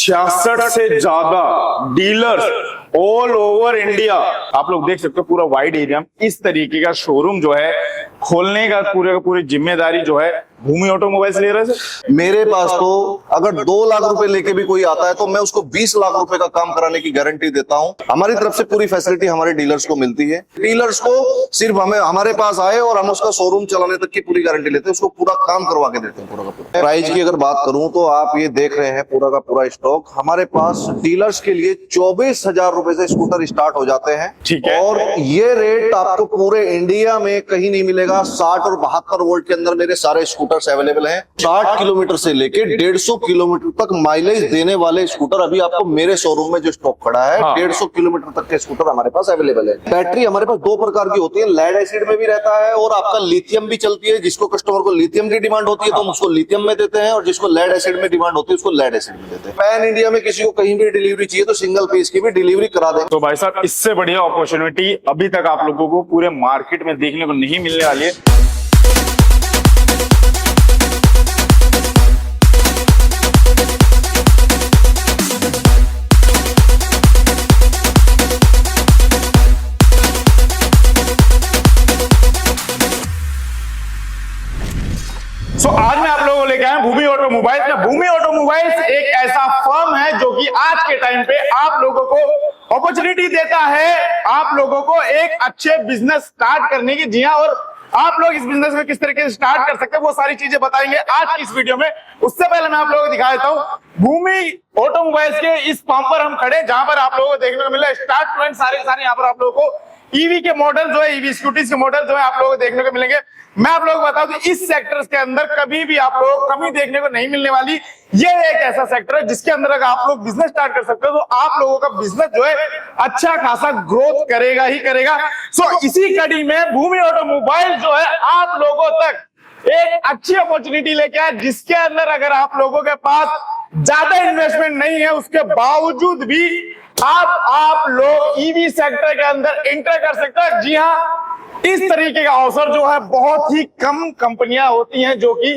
66 से ज्यादा dealers all over India, आप लोग देख सकते हो पूरा वाइड एरिया में इस तरीके का शोरूम जो है खोलने का पूरी जिम्मेदारी जो है भूमि ऑटोमोबाइल्स ले रहे हैं। मेरे पास तो अगर 2 लाख रुपए लेके भी कोई आता है तो मैं उसको 20 लाख रुपए का काम कराने की गारंटी देता हूं। हमारी तरफ से पूरी फैसिलिटी हमारे डीलर्स को मिलती है। डीलर्स को सिर्फ हमारे पास आए और हम उसका शोरूम चलाने तक की पूरी गारंटी लेते हैं, उसको पूरा काम करवा के देते हैं पूरा का पूरा। प्राइस की अगर बात करूं तो आप ये देख रहे हैं पूरा का पूरा स्टॉक हमारे पास डीलर्स के लिए 24,000 रुपए से स्कूटर स्टार्ट हो जाते हैं। ठीक है। और ये रेट आपको पूरे इंडिया में कहीं नहीं मिलेगा। 60 और 72 वोल्ट के अंदर मेरे सारे स्कूटर्स अवेलेबल हैं। 60 किलोमीटर से लेके 150 किलोमीटर तक माइलेज देने वाले स्कूटर अभी आपको मेरे शोरूम में जो स्टॉक खड़ा है, 150 किलोमीटर तक के स्कूटर हमारे पास अवेलेबल है। बैटरी हमारे पास 2 प्रकार की होती है, लेड एसिड में भी रहता है और आपका लिथियम भी चलती है। जिसको कस्टमर को लिथियम की डिमांड होती है तो हम उसको लिथियम में देते हैं, और जिसको लेड एसिड में डिमांड होती है उसको लेड एसिड में देते हैं। पैन इंडिया में किसी को कहीं भी डिलीवरी चाहिए तो सिंगल पीस की भी डिलीवरी करा देंगे। तो भाई साहब, इससे बढ़िया अपॉर्चुनिटी अभी तक आप लोगों को पूरे मार्केट में देखने को नहीं मिलने वाली है। आज मैं आप लोगों को लेके आया भूमि ऑटोमोबाइल्स। भूमि ऑटोमोबाइल्स एक ऐसा फर्म है जो कि आज के टाइम पे आप लोगों को अपॉर्चुनिटी देता है, आप लोगों को एक अच्छे बिजनेस स्टार्ट करने की। जी हाँ, और आप लोग इस बिजनेस में किस तरीके से स्टार्ट कर सकते हैं वो सारी चीजें बताएंगे आज की इस वीडियो में। उससे पहले मैं आप लोगों को दिखा देता हूँ भूमि ऑटोमोबाइल्स के इस पंप पर हम खड़े, जहां पर आप लोगों को देखने को मिला स्टार्ट पॉइंट सारे यहाँ पर आप लोगों को ईवी के मॉडल जो है, ईवी स्कूटीज के मॉडल जो है आप लोगों को देखने को मिलेंगे। मैं आप लोगों को बताऊं कि इस सेक्टर के अंदर कभी भी आप लोगों को कमी देखने को नहीं मिलने वाली। ये एक ऐसा सेक्टर है जिसके अंदर अगर आप लोग बिजनेस स्टार्ट कर सकते हो तो आप लोगों का बिजनेस जो है अच्छा खासा ग्रोथ करेगा ही करेगा। सो इसी कड़ी में भूमि ऑटोमोबाइल जो है आप लोगों तक एक अच्छी अपॉर्चुनिटी लेके आए, जिसके अंदर अगर आप लोगों के पास ज्यादा इन्वेस्टमेंट नहीं है उसके बावजूद भी आप लोग ईवी सेक्टर के अंदर एंटर कर सकते हैं। जी हाँ, इस तरीके का अवसर जो है बहुत ही कम कंपनियां होती हैं जो कि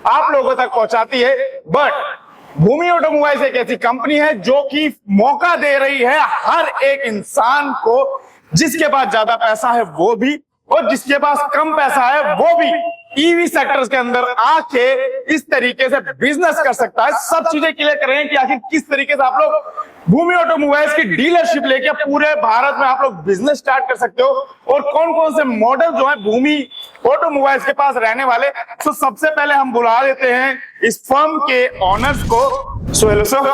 आप लोगों तक पहुंचाती है, बट भूमि ऑटोमोबाइल्स एक ऐसी कंपनी है जो कि मौका दे रही है हर एक इंसान को, जिसके पास ज्यादा पैसा है वो भी और जिसके पास कम पैसा है वो भी ईवी सेक्टर्स के अंदर आके इस तरीके से बिजनेस कर सकता है। सब चीजें क्लियर करें कि आखिर किस तरीके से आप लोग भूमि ऑटोमोबाइल्स की डीलरशिप लेके पूरे भारत में आप लोग बिजनेस स्टार्ट कर सकते हो और कौन कौन से मॉडल जो है भूमि ऑटोमोबाइल्स के पास रहने वाले। तो सबसे पहले हम बुला लेते हैं इस फर्म के ऑनर्स को। सो हेलो सर,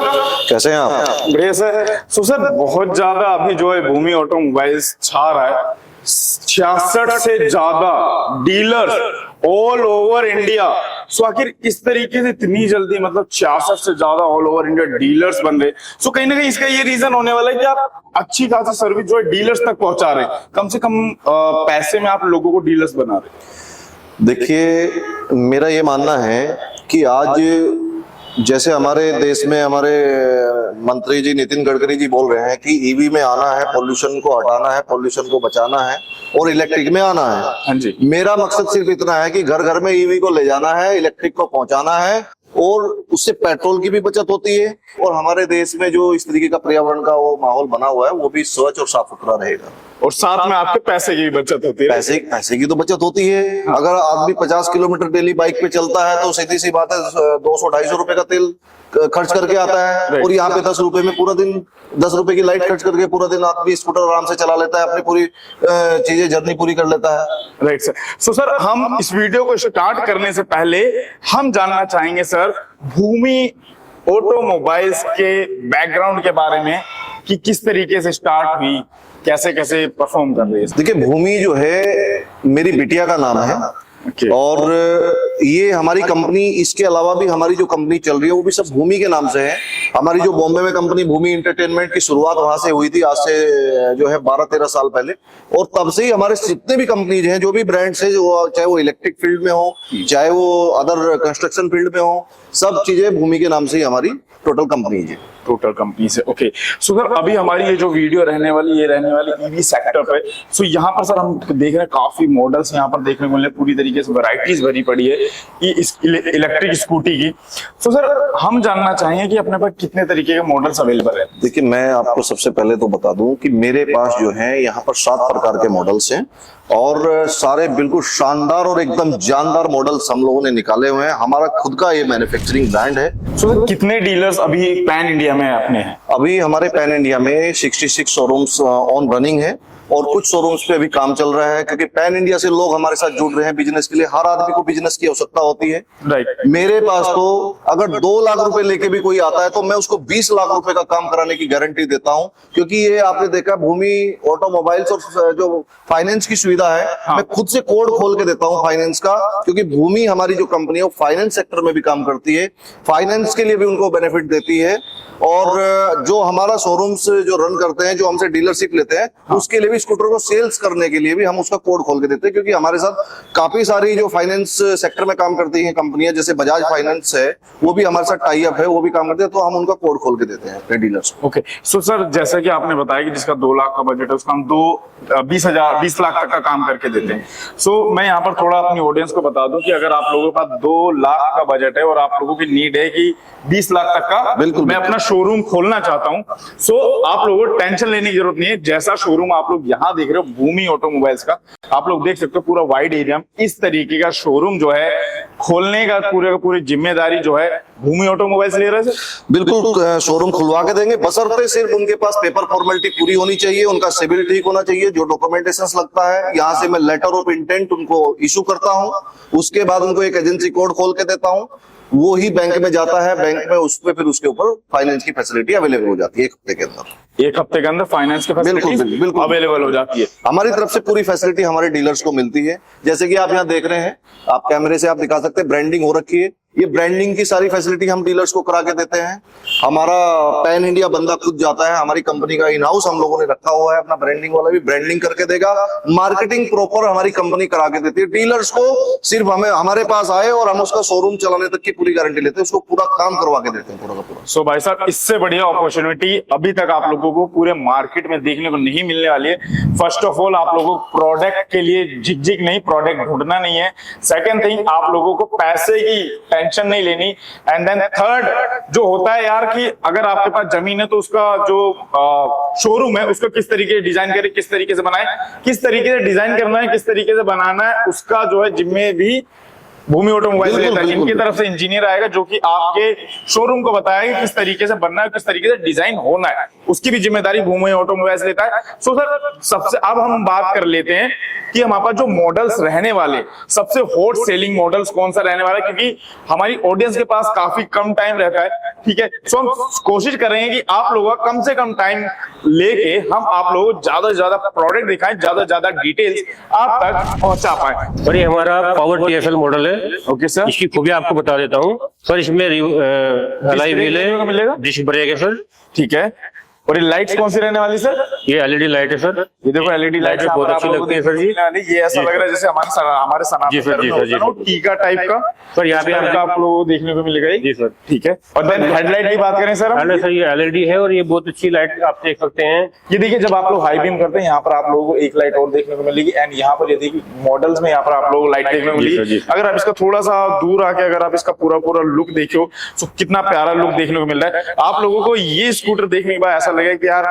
कैसे हैं आप? बढ़िया सर। सो सर, बहुत ज्यादा अभी जो है भूमि ऑटोमोबाइल्स छा रहा है, 66 से ज्यादा डीलर्स ऑल ओवर इंडिया। सो आखिर इस तरीके से इतनी जल्दी मतलब 66 से ज्यादा ऑल ओवर इंडिया डीलर्स बन रहे। सो कहीं ना कहीं इसका ये रीजन होने वाला है कि आप अच्छी खासी सर्विस जो है डीलर्स तक पहुंचा रहे, कम से कम पैसे में आप लोगों को डीलर्स बना रहे। देखिए, मेरा ये मानना है कि आज जैसे हमारे देश में हमारे मंत्री जी नितिन गडकरी जी बोल रहे हैं कि ईवी में आना है, पोल्यूशन को हटाना है, पोल्यूशन को बचाना है और इलेक्ट्रिक में आना है। हाँ जी। मेरा मकसद सिर्फ इतना है कि घर घर में ईवी को ले जाना है, इलेक्ट्रिक को पहुंचाना है, और उससे पेट्रोल की भी बचत होती है और हमारे देश में जो इस तरीके का पर्यावरण का वो माहौल बना हुआ है वो भी स्वच्छ और साफ सुथरा रहेगा। और साथ में आपके पैसे की भी बचत होती है। पैसे की तो बचत होती है। अगर आदमी 50 किलोमीटर डेली बाइक पे चलता है तो सीधी सी बात है 200-250 रुपए का तेल खर्च करके आता है, और यहाँ पे 10 रुपए में पूरा दिन 10 रुपए की लाइट खर्च करके पूरा दिन आदमी स्कूटर आराम से चला लेता है, अपनी पूरी चीजें जर्नी पूरी कर लेता है। Right sir. सो सर, हम इस वीडियो को स्टार्ट करने से पहले हम जानना चाहेंगे सर भूमि ऑटोमोबाइल्स के बैकग्राउंड के बारे में कि किस तरीके से स्टार्ट हुई, कैसे कैसे परफॉर्म कर रही है। देखिए, भूमि जो है मेरी बिटिया का नाम है। Okay. और ये हमारी कंपनी, इसके अलावा भी हमारी जो कंपनी चल रही है वो भी सब भूमि के नाम से है। हमारी जो बॉम्बे में कंपनी भूमि एंटरटेनमेंट की शुरुआत वहां से हुई थी, आज से जो है 12-13 साल पहले, और तब से ही हमारे जितने भी कंपनीज हैं, जो भी ब्रांड्स हैं, जो चाहे वो इलेक्ट्रिक फील्ड में हो चाहे वो अदर कंस्ट्रक्शन फील्ड में हो, सब चीजें भूमि के नाम से ही हमारी टोटल कंपनीज है। टोटल कंपनी से। ओके। सो सर, अभी हमारी ये जो वीडियो रहने वाली ईवी सेक्टर पे। सो यहाँ पर सर हम देख रहे हैं काफी मॉडल्स यहाँ पर देखने को मिले, पूरी तरीके से वैरायटीज भरी पड़ी है। इस इलेक्ट्रिक स्कूटी की। तो सर हम जानना चाहेंगे कि अपने पास कितने तरीके के मॉडल्स अवेलेबल है। देखिए, मैं आपको सबसे पहले तो बता दूं कि मेरे पास जो है यहाँ पर 7 प्रकार के मॉडल्स हैं और सारे बिल्कुल शानदार और एकदम जानदार मॉडल्स हम लोगों ने निकाले हुए हैं। हमारा खुद का ये मैन्युफैक्चरिंग ब्रांड है। तो सर कितने डीलर्स अभी पैन इंडिया में अपने हैं? अभी हमारे पैन इंडिया में 66 शोरूम्स ऑन रनिंग है और कुछ शोरूम्स पे अभी काम चल रहा है, क्योंकि पैन इंडिया से लोग हमारे साथ जुड़ रहे हैं बिजनेस के लिए। हर आदमी को बिजनेस की आवश्यकता होती है। राइट। मेरे पास तो अगर 2 लाख रुपए लेके भी कोई आता है तो मैं उसको 20 लाख रुपए का काम कराने की गारंटी देता हूं, क्योंकि ये आपने देखा भूमि ऑटोमोबाइल्स और जो फाइनेंस की सुविधा है, मैं खुद से कोड खोल के देता हूं फाइनेंस का, क्योंकि भूमि हमारी जो कंपनी है वो फाइनेंस सेक्टर में भी काम करती है, फाइनेंस के लिए भी उनको बेनिफिट देती है। और जो हमारा शोरूम्स जो रन करते हैं, जो हमसे डीलरशिप लेते हैं, उसके लिए भी स्कूटर को सेल्स करने के लिए भी हम उसका कोड खोल के देते हैं, क्योंकि हमारे साथ काफी सारी जो फाइनेंस सेक्टर में काम करती हैं कंपनियां, जैसे बजाज फाइनेंस है, वो भी हमारे साथ टाई अप है, वो भी काम करते हैं, तो हम उनका कोड खोल के देते हैं अपने डीलर्स को। ओके। सो सर जैसा कि आपने बताया कि जिसका 2 लाख का बजट है उसका हम 20 लाख तक का काम करके देते हैं। सो मैं यहाँ पर थोड़ा अपनी ऑडियंस को बता दूं कि अगर आप लोगों के पास 2 लाख का बजट है और आप लोगों की नीड है कि 20 लाख तक का बिल्कुल मैं अपना शोरूम खोलना चाहता हूं, सो आप लोगों को टेंशन लेने की जरूरत नहीं है। जैसा शोरूम आप लोग यहाँ देख रहे हो भूमि ऑटोमोबाइल्स का, आप लोग देख सकते हो पूरा वाइड एरिया में इस तरीके का शोरूम जो है खोलने का पूरी जिम्मेदारी जो है भूमि ऑटोमोबाइल्स ले रहे हैं। बिल्कुल शोरूम खुलवा के देंगे, बशर्ते सिर्फ उनके पास पेपर फॉर्मेलिटी पूरी होनी चाहिए, उनका सिविल ठीक होना चाहिए, जो डॉक्यूमेंटेशन लगता है यहाँ से मैं लेटर ऑफ इंटेंट उनको इशू करता हूँ, उसके बाद उनको एक एजेंसी कोड खोल के देता हूँ, वो ही बैंक में जाता है, बैंक में उस पे फिर उसके ऊपर फाइनेंस की फैसिलिटी अवेलेबल हो जाती है 1 हफ्ते के अंदर। 1 हफ्ते के अंदर फाइनेंस की फैसिलिटी बिल्कुल अवेलेबल हो जाती है। हमारी तरफ से पूरी फैसिलिटी हमारे डीलर्स को मिलती है। जैसे कि आप यहाँ देख रहे हैं, आप कैमरे से आप दिखा सकते हैं, ब्रांडिंग हो रखी है, ये ब्रांडिंग की सारी फैसिलिटी हम डीलर्स को करा के देते हैं। हमारा पैन इंडिया बंदा खुद जाता है, हमारी कंपनी का इन हाउस हम लोगों ने रखा हुआ है, अपना ब्रांडिंग वाला भी ब्रांडिंग करके देगा, मार्केटिंग प्रॉपर हमारी कंपनी करा के देती है। डीलर्स को सिर्फ हमें हमारे पास आए और हम उसका शोरूम चलाने तक की पूरी गारंटी लेते हैं, उसको पूरा काम करवा के देते हैं पूरा का पूरा। सो भाई साहब, इससे बढ़िया अपॉर्चुनिटी अभी तक आप लोगों को पूरे मार्केट में देखने को नहीं मिलने वाली है। फर्स्ट ऑफ ऑल आप लोगों को प्रोडक्ट के लिए झिकझिक नहीं, प्रोडक्ट ढूंढना नहीं है। सेकंड थिंग, आप लोगों को पैसे की टेंशन नहीं लेनी। एंड देन थर्ड जो होता है यार कि अगर आपके पास जमीन है तो उसका जो शोरूम है उसको किस तरीके से डिजाइन करे, किस तरीके से बनाए, किस तरीके से डिजाइन करना है, किस तरीके से बनाना है, उसका जो है जिम्मे भी भूमि ऑटोमोबाइल्स लेता है। इनकी तरफ से इंजीनियर आएगा जो कि आपके शोरूम को बताएगा किस तरीके से बनना है, किस तरीके से डिजाइन होना है, उसकी भी जिम्मेदारी भूमि ऑटोमोबाइल्स लेता है। सो सर सबसे अब हम बात कर लेते हैं कि हमारे पास जो मॉडल्स रहने वाले, सबसे हॉट सेलिंग मॉडल्स कौन सा रहने वाला है, क्योंकि हमारी ऑडियंस के पास काफी कम टाइम रहता है, ठीक है। सो हम कोशिश करेंगे कि आप लोगों का कम से कम टाइम लेके हम आप लोगों को ज्यादा से ज्यादा प्रोडक्ट दिखाएं, ज्यादा से ज्यादा डिटेल्स आप तक पहुंचा पाए। और ये हमारा पावर TFL मॉडल है। ओके सर, इसकी खूबी आपको बता देता हूँ सर। इसमें अलाई व्हील है, मिलेगा, डिस्क ब्रेक है सर, ठीक है। और ये लाइट्स कौन सी रहने वाली सर? ये LED लाइट है सर। ये देखो LED लाइट बहुत अच्छी लगती है सर जी। ये ऐसा लग रहा है जैसे हमारे जी सर, जी सर, जी सर। टीका टाइप का सर यहाँ पे आप लोगों को देखने को मिलेगा जी सर, ठीक है। और देन हेडलाइट की बात करें सर, सर ये LED है और ये बहुत अच्छी लाइट आप देख सकते हैं। ये देखिए जब आप लोग हाई बीम करते हैं यहाँ पर आप लोगों को एक लाइट और देखने को मिलेगी। एंड यहाँ पर ये देखिए मॉडल्स में यहाँ पर आप लोगों को लाइट देखने को मिलेगी। अगर आप इसका थोड़ा सा दूर आके अगर आप इसका पूरा लुक देखो तो कितना प्यारा लुक देखने को मिल रहा है। आप लोगों को ये स्कूटर देखने के बाद ऐसा लगेगा कि यार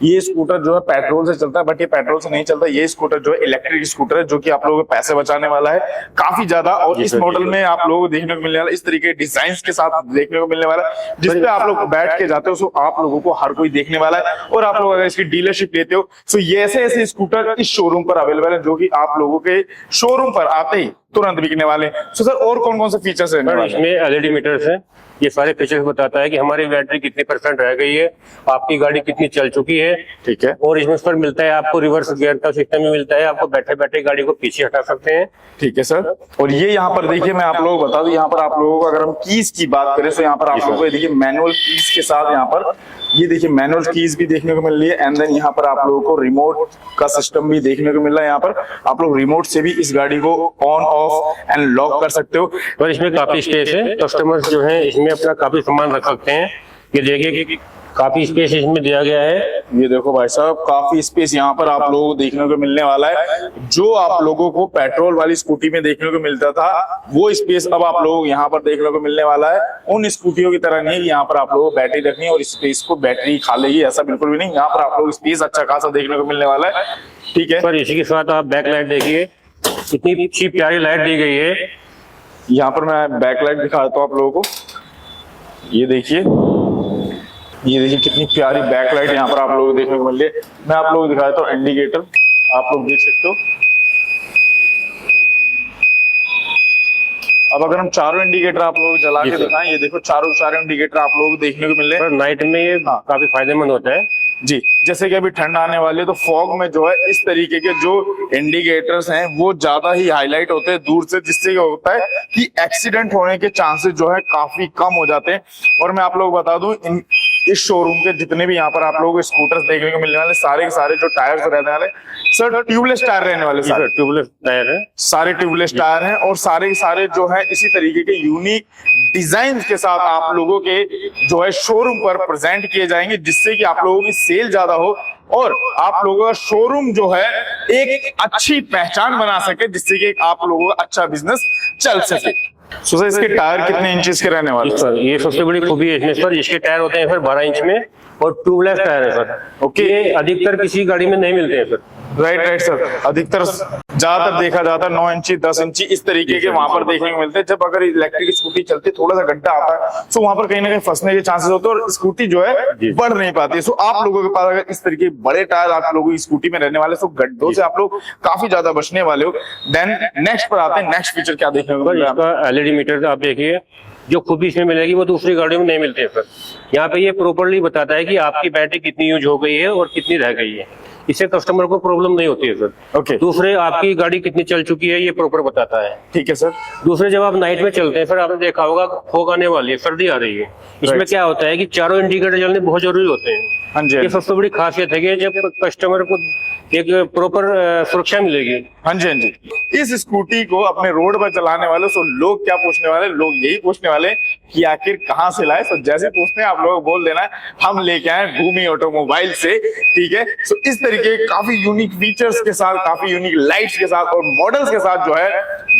ये स्कूटर जो है पेट्रोल से चलता है, बट ये पेट्रोल से नहीं चलता। ये स्कूटर जो है इलेक्ट्रिक स्कूटर है, जो कि आप लोगों को पैसे बचाने वाला है काफी ज्यादा। और इस मॉडल में आप लोगों को देखने को मिलने वाला इस तरीके डिजाइन के साथ देखने को मिलने वाला है, जिसपे आप लोग बैठ के जाते हो सो आप लोगों को हर कोई देखने वाला है। और आप लोग अगर इसकी डीलरशिप लेते हो तो ये ऐसे स्कूटर इस शोरूम पर अवेलेबल है, जो कि आप लोगों के शोरूम पर आते ही तुरंत बिकने वाले। सो सर और कौन कौन से फीचर्स है इसमें? LED मीटर्स है, ये सारे फीचर्स बताता है कि हमारी बैटरी कितनी % रह गई है, आपकी गाड़ी कितनी चल चुकी है, ठीक है। और इसमें सर मिलता है आपको रिवर्स गियर का सिस्टम भी मिलता है, आपको बैठे बैठे गाड़ी को पीछे हटा सकते हैं, ठीक है सर। और ये यहाँ पर देखिए मैं आप लोगों को बता दूं, यहाँ पर आप लोगों को अगर हम कीज की बात करें तो यहाँ पर आप लोगों को देखिए मैनुअल कीज के साथ यहाँ पर ये देखिए मैनुअल कीज भी देखने को मिल रही है। एंड देन यहाँ पर आप लोगों को रिमोट का सिस्टम भी देखने को मिल रहा है। यहाँ पर आप लोग रिमोट से भी इस गाड़ी को ऑन ऑफ एंड लॉक कर सकते हो। और इसमें काफी स्पेस है, कस्टमर्स जो है इसमें अपना काफी सामान रख सकते हैं। ये देखिए कि काफी स्पेस इसमें दिया गया है। ये देखो भाई साहब, काफी स्पेस यहाँ पर आप लोगों को देखने को मिलने वाला है। जो आप लोगों को पेट्रोल वाली स्कूटी में देखने को मिलता था, वो स्पेस अब आप लोगों को यहाँ पर देखने को मिलने वाला है। उन स्कूटियों की तरह नहीं, यहाँ पर आप लोगों को बैटरी रखनी है और स्पेस को बैटरी खा लेगी, ऐसा बिल्कुल भी नहीं। यहाँ पर आप लोग स्पेस अच्छा खासा देखने को मिलने वाला है। ठीक है पर इसी के साथ आप बैक लाइट देखिए, कितनी अच्छी प्यारी लाइट दी गई है। यहाँ पर मैं बैक लाइट दिखाता हूँ आप लोगों को। ये देखिए कितनी प्यारी बैक लाइट यहाँ पर आप लोगों को देखने को मिल रही है। मैं आप लोगों को दिखाता हूँ इंडिकेटर, आप लोग देख सकते हो। अब अगर हम चारों इंडिकेटर आप लोग जला के दिखाएं, ये देखो चारों इंडिकेटर आप लोगों को देखने को मिल रहे हैं। नाइट में ये काफी फायदेमंद होता है जी। जैसे कि अभी ठंड आने वाली है तो फॉग में जो है इस तरीके के जो इंडिकेटर्स हैं वो ज्यादा ही हाईलाइट होते हैं दूर से, जिससे क्या होता है कि एक्सीडेंट होने के चांसेस जो है काफी कम हो जाते हैं। और मैं आप लोगों को बता दूं, इस शोरूम के जितने भी यहाँ पर आप लोगों को स्कूटर्स देखने को मिलने वाले, सारे के सारे जो टायर्स रहने वाले सर ट्यूबलेस टायर रहने वाले, सारे ट्यूबलेस टायर है, सारे ट्यूबलेस टायर हैं। और सारे के सारे जो है इसी तरीके के यूनिक डिजाइन के साथ आप लोगों के जो है शोरूम पर प्रेजेंट किए जाएंगे, जिससे कि आप लोगों की सेल ज्यादा हो और आप लोगों का शोरूम जो है एक अच्छी पहचान बना सके, जिससे कि आप लोगों का अच्छा बिजनेस चल सके। सर इसके टायर कितने इंचेस के रहने वाले हैं? सर ये सबसे बड़ी खूबी है इसमें सर, इसके टायर होते हैं सर 12 इंच में और ट्यूबलेस टायर है सर। ओके। ये अधिकतर किसी गाड़ी में नहीं मिलते हैं सर। राइट सर, अधिकतर ज्यादातर देखा जाता है 9 इंची 10 इंची इस तरीके के वहां पर देखने को मिलते हैं। जब अगर इलेक्ट्रिक स्कूटी चलती है, थोड़ा सा गड्ढा आता है तो वहां पर कहीं ना कहीं फंसने के चांसेस होते हैं और स्कूटी जो है बढ़ नहीं पाती। सो आप लोगों के पास अगर इस तरीके बड़े टायर आप लोगों की स्कूटी में रहने वाले, तो गड्ढों से आप लोग काफी ज्यादा बचने वाले हो। देन नेक्स्ट पर आते हैं, नेक्स्ट फीचर क्या देखने को मिल रहा है? इसका एलईडी मीटर आप देखिए, जो खूबी इसमें मिलेगी वो दूसरी गाड़ियों में नहीं मिलती है सर। यहाँ पे ये प्रॉपर्ली बताता है कि आपकी बैटरी कितनी यूज हो गई है और कितनी रह गई है। इससे कस्टमर को प्रॉब्लम नहीं होती है सर। ओके। दूसरे आपकी गाड़ी कितनी चल चुकी है ये प्रॉपर बताता है। ठीक है सर। दूसरे जब आप नाइट में चलते हैं सर, आपने देखा होगा फॉग आने वाली है, सर्दी आ रही है, इसमें क्या होता है कि चारों इंडिकेटर जलने बहुत जरूरी होते हैं। हाँ जी, ये सबसे बड़ी खासियत है कि जब कस्टमर को एक प्रॉपर सुरक्षा मिलेगी। हाँ जी, हाँ जी। इस स्कूटी को अपने रोड पर चलाने वाले सो लोग क्या पूछने वाले, लोग यही पूछने वाले कि आखिर कहाँ से लाए। सो जैसे पूछते हैं आप लोग बोल देना है हम लेके आए भूमि ऑटोमोबाइल से। ठीक है। सो इस तरीके काफी यूनिक फीचर्स के साथ, काफी यूनिक लाइट्स के साथ और मॉडल्स के साथ जो है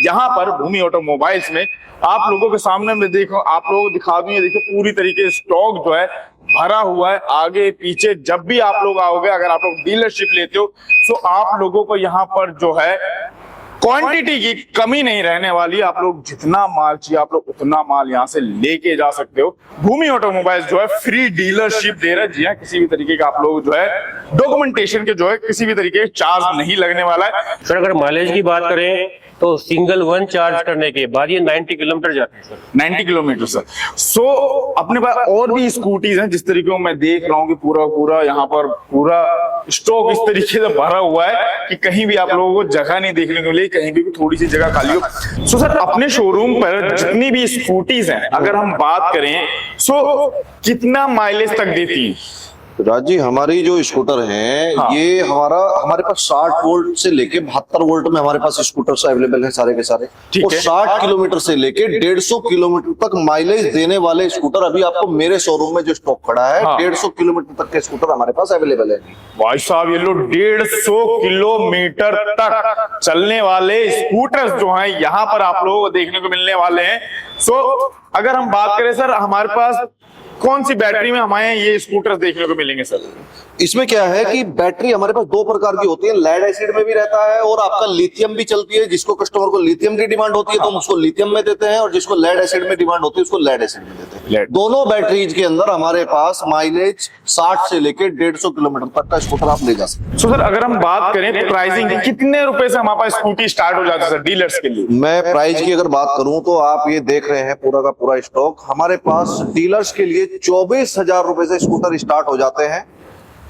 यहाँ पर भूमि ऑटोमोबाइल्स में आप लोगों के सामने में देखो, आप लोगों को दिखा दूं। ये देखिए पूरी तरीके स्टॉक जो है भरा हुआ है आगे पीछे। जब भी आप लोग आओगे, अगर आप लोग डीलरशिप लेते हो तो आप लोगों को यहाँ पर जो है क्वांटिटी की कमी नहीं रहने वाली। आप लोग जितना माल चाहिए आप लोग उतना माल यहाँ से लेके जा सकते हो। भूमि ऑटोमोबाइल्स जो है फ्री डीलरशिप दे रहा है। जी हाँ, किसी भी तरीके का आप लोग जो है डॉक्यूमेंटेशन के जो है किसी भी तरीके का चार्ज नहीं लगने वाला है। सर अगर माइलेज की बात करें तो सिंगल वन चार्ज करने के बाद ये 90 किलोमीटर जाते हैं सर। 90 kilometre sir. सो अपने पास और भी स्कूटीज हैं, जिस तरीके को मैं देख रहा हूँ कि पूरा यहाँ पर पूरा स्टॉक इस तरीके से भरा हुआ है कि कहीं भी आप लोगों को जगह नहीं देखने को मिलेगी, कहीं भी थोड़ी सी जगह खाली हो। सो सर अपने शोरूम पर जितनी भी स्कूटीज हैं अगर हम बात करें सो कितना माइलेज तक देती है? राजी, हमारी जो स्कूटर हैं हाँ। ये हमारे पास 60 वोल्ट से लेके 72 वोल्ट में हमारे पास स्कूटर्स अवेलेबल हैं सारे के सारे। ठीक और है। 60 किलोमीटर से लेके 150 किलोमीटर तक माइलेज देने वाले स्कूटर अभी आपको मेरे शोरूम में जो स्टॉक खड़ा है, हाँ। 150 किलोमीटर तक के स्कूटर हमारे पास अवेलेबल है। भाई साहब ये लो 150 किलोमीटर तक चलने वाले स्कूटर्स जो हैं यहाँ पर आप लोगों को देखने को मिलने वाले हैं। सो अगर हम बात करें सर, हमारे पास कौन सी बैटरी में हमारे ये स्कूटर्स देखने को मिलेंगे सर? इसमें क्या है कि बैटरी हमारे पास 2 प्रकार की होती है, लेड एसिड में भी रहता है और आपका लिथियम भी चलती है। जिसको कस्टमर को लिथियम की डिमांड होती है तो हम उसको लिथियम में देते हैं और जिसको लेड एसिड में डिमांड होती है उसको लेड एसिड में देते हैं। दोनों बैटरीज के अंदर हमारे पास माइलेज 60 से लेके 150 किलोमीटर तक का स्कूटर आप ले जा सकते हैं। सो सर अगर हम बात करें प्राइसिंग, कितने रुपए से हमारे पास स्कूटी स्टार्ट हो जाती है सर डीलर्स के लिए? मैं प्राइस की अगर बात करूं तो आप ये देख रहे हैं पूरा का पूरा स्टॉक हमारे पास डीलर्स के लिए 24,000 रुपए से स्कूटर स्टार्ट हो जाते हैं।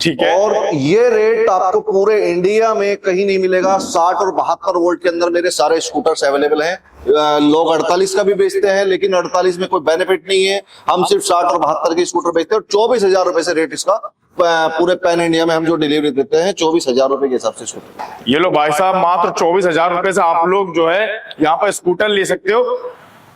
ठीक है। और ये रेट आपको पूरे इंडिया में कहीं नहीं मिलेगा। 60 और 72 वोल्ट के अंदर मेरे सारे स्कूटर्स अवेलेबल हैं। लोग 48 का भी बेचते हैं लेकिन 48 में कोई बेनिफिट नहीं है। हम सिर्फ 60 और 72 के स्कूटर बेचते हैं और 24,000 रुपए से रेट इसका पूरे पैन इंडिया में हम जो डिलीवरी देते हैं 24,000 रुपए के हिसाब से स्कूटर। ये लो भाई साहब मात्र 24,000 रुपए से आप लोग जो है यहाँ पर स्कूटर ले सकते हो,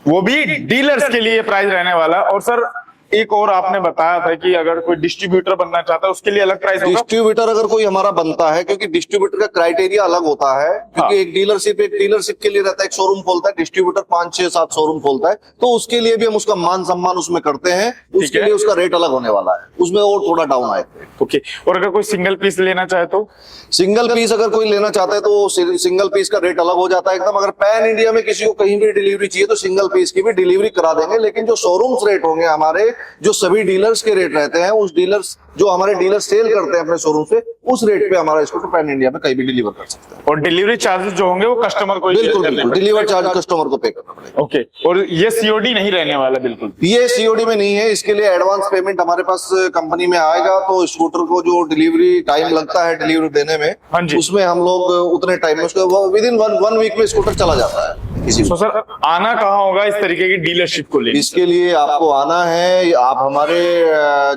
वो भी डीलर्स के लिए प्राइस रहने वाला है। और सर एक और आपने बताया था कि अगर कोई डिस्ट्रीब्यूटर बनना चाहता है उसके लिए अलग प्राइस होगा। डिस्ट्रीब्यूटर अगर कोई हमारा बनता है, क्योंकि डिस्ट्रीब्यूटर का क्राइटेरिया अलग होता है, क्योंकि एक डीलरशिप के लिए रहता है, एक शोरूम खोलता है, डिस्ट्रीब्यूटर 5, 6, 7 शोरूम खोलता है, तो उसके लिए भी हम उसका मान सम्मान उसमें करते हैं, उसके लिए उसका रेट अलग होने वाला है, उसमें और थोड़ा डाउन आएगा। ओके, और अगर कोई सिंगल पीस लेना चाहे तो? सिंगल पीस अगर कोई लेना चाहता है तो सिंगल पीस का रेट अलग हो जाता है एकदम। अगर पैन इंडिया में किसी को कहीं भी डिलीवरी चाहिए तो सिंगल पीस की भी डिलीवरी करा देंगे, लेकिन जो शोरूम्स रेट होंगे हमारे, जो सभी डीलर्स के रेट रहते हैं, उस डीलर्स जो हमारे डीलर सेल करते हैं अपने शोरूम से, उस रेट पे हमारा स्कूटर पैन इंडिया में कहीं भी डिलीवर कर सकते हैं। और डिलीवरी चार्जेस जो होंगे वो कस्टमर को बिल्कुल डिलीवर चार्ज कस्टमर को पे करना पड़ेगा। ओके, और ये सीओडी नहीं रहने वाला बिल्कुल? ये सीओडी में नहीं है, इसके लिए एडवांस पेमेंट हमारे पास कंपनी में आएगा, तो स्कूटर को जो डिलीवरी टाइम लगता है डिलीवरी देने में, हाँ जी, उसमें हम लोग उतने टाइम में उसको विद इन वन वीक में स्कूटर चला जाता है। तो सर आना कहाँ होगा इस तरीके की डीलरशिप को लेकर? इसके लिए आपको आना है, आप हमारे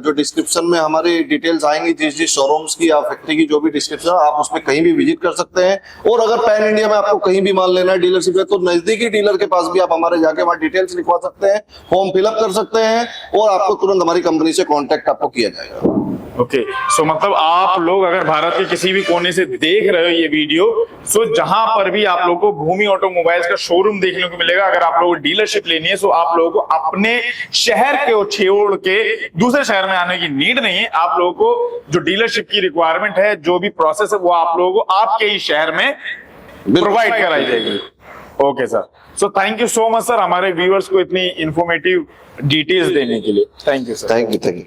जो डिस्क्रिप्शन में हमारी डिटेल्स आएंगी, जिस शोरूम्स की या फैक्ट्री की जो भी डिस्क्रिप्शन, आप उसमें कहीं भी विजिट कर सकते हैं। और अगर पैन इंडिया में आपको कहीं भी माल लेना है डीलरशिप है, तो नजदीकी डीलर के पास भी आप हमारे जाके वहां डिटेल्स लिखवा सकते हैं, फॉर्म फिलअप कर सकते हैं, और आपको तुरंत हमारी कंपनी से कॉन्टेक्ट आपको किया जाएगा। ओके, सो मतलब आप लोग अगर भारत के किसी भी कोने से देख रहे हो ये वीडियो, सो जहां पर भी आप लोगों को भूमि ऑटोमोबाइल्स का शोरूम देखने को मिलेगा, अगर आप लोगों को डीलरशिप लेनी है, सो आप लोगों को अपने शहर के छोड़ के दूसरे शहर में आने की नीड नहीं है। आप लोगों को जो डीलरशिप की रिक्वायरमेंट है, जो भी प्रोसेस है, वो आप लोगों को आपके ही शहर में प्रोवाइड कराई जाएगी। Okay sir, so thank you so much sir, हमारे व्यूअर्स को इतनी इंफॉर्मेटिव डिटेल्स देने के लिए। Thank you sir. Thank you.